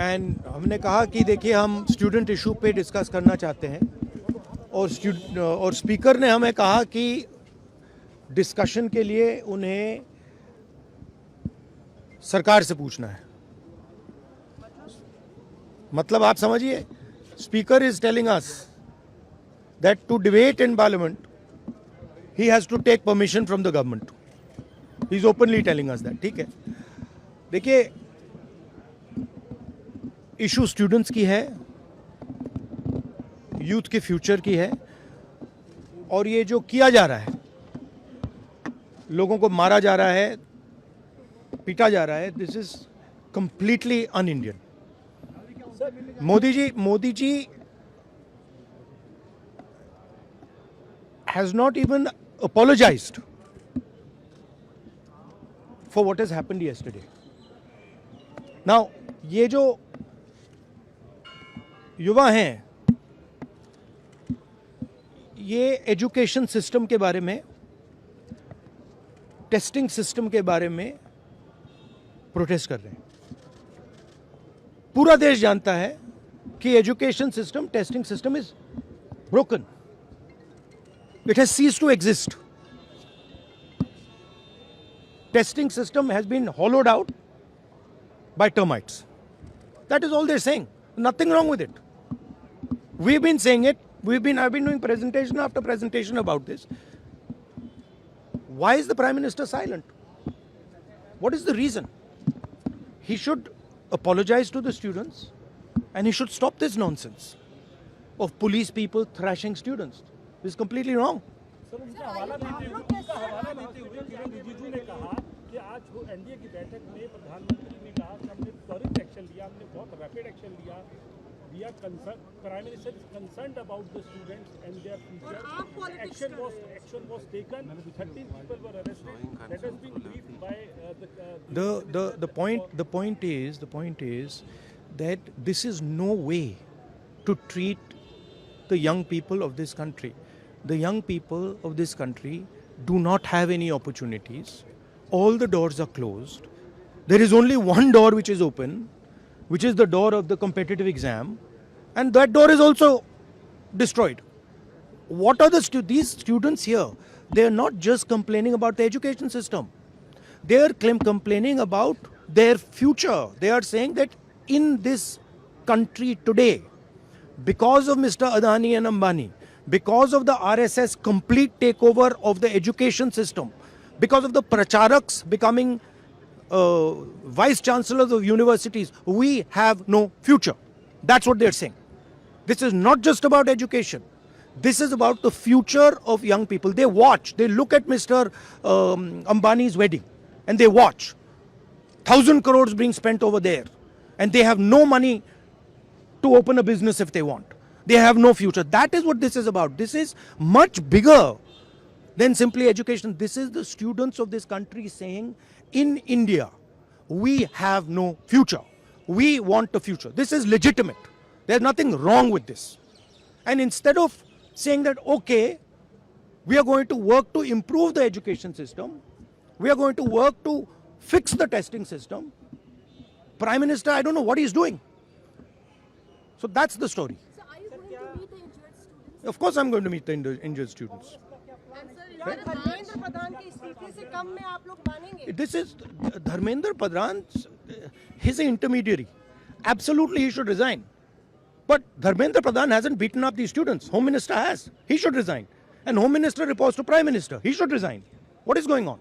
And हमने कहा कि देखिए हम स्टूडेंट इशू पे डिस्कस करना चाहते हैं और स्पीकर ने हमें कहा कि डिस्कशन के लिए उन्हें सरकार से पूछना है। मतलब आप समझिए, speaker is telling us that to debate in parliament he has to take permission from the government. He is openly telling us that. ठीक है, देखिए इशू स्टूडेंट्स की है, यूथ के फ्यूचर की है, और ये जो किया जा रहा है, लोगों को मारा जा रहा है, पीटा जा रहा है, this is completely un Indian. Modi ji has not even apologized for what has happened yesterday. Now, ये जो युवा हैं, ये एजुकेशन सिस्टम के बारे में, टेस्टिंग सिस्टम के बारे में प्रोटेस्ट कर रहे हैं। पूरा देश जानता है कि education system, testing system is broken. It has ceased to exist. Testing system has been hollowed out by termites. That is all they're saying. Nothing wrong with it. We've been saying it. I've been doing presentation after presentation about this. Why is the Prime Minister silent? What is the reason? He should apologize to the students and he should stop this nonsense of police people thrashing students. This is completely wrong. Sir, उनका हवाला देते हुए किरण रिजिजू ने कहा कि आज NDA की बैठक में प्रधानमंत्री ने कहा कि हमने त्वरित एक्शन लिया, हमने बहुत रैपिड एक्शन लिया. We are concern, prime minister is concerned about the students and their future. Action was taken. 13 people were arrested. That has been briefed by the point is that this is no way to treat the young people of this country. The young people of this country do not have any opportunities. All the doors are closed. There is only one door which is open, which is the door of the competitive exam, and that door is also destroyed. What are these students here? They are not just complaining about the education system. They are complaining about their future. They are saying that in this country today, because of Mr. Adani and Ambani, because of the RSS complete takeover of the education system, because of the pracharaks becoming vice chancellors of universities, we have no future. That's what they're saying. This is not just about education. This is about the future of young people. They watch, they look at Mr. Ambani's wedding and they watch 1,000 crores being spent over there, and they have no money to open a business if they want. They have no future. That is what this is about. This is much bigger than simply education. This is the students of this country saying, in India, we have no future. We want a future. This is legitimate. There's nothing wrong with this. And instead of saying that, okay, we are going to work to improve the education system, we are going to work to fix the testing system, Prime Minister, I don't know what he's doing. So that's the story. Of course I'm going to meet the injured students. Dharmendra Pradhan के इस्तीफे से कम में आप लोग मानेंगे? This is Dharmendra Pradhan. He's an intermediary. Absolutely, he should resign. But Dharmendra Pradhan hasn't beaten up these students. Home Minister has. He should resign. And Home Minister reports to Prime Minister. He should resign. What is going on?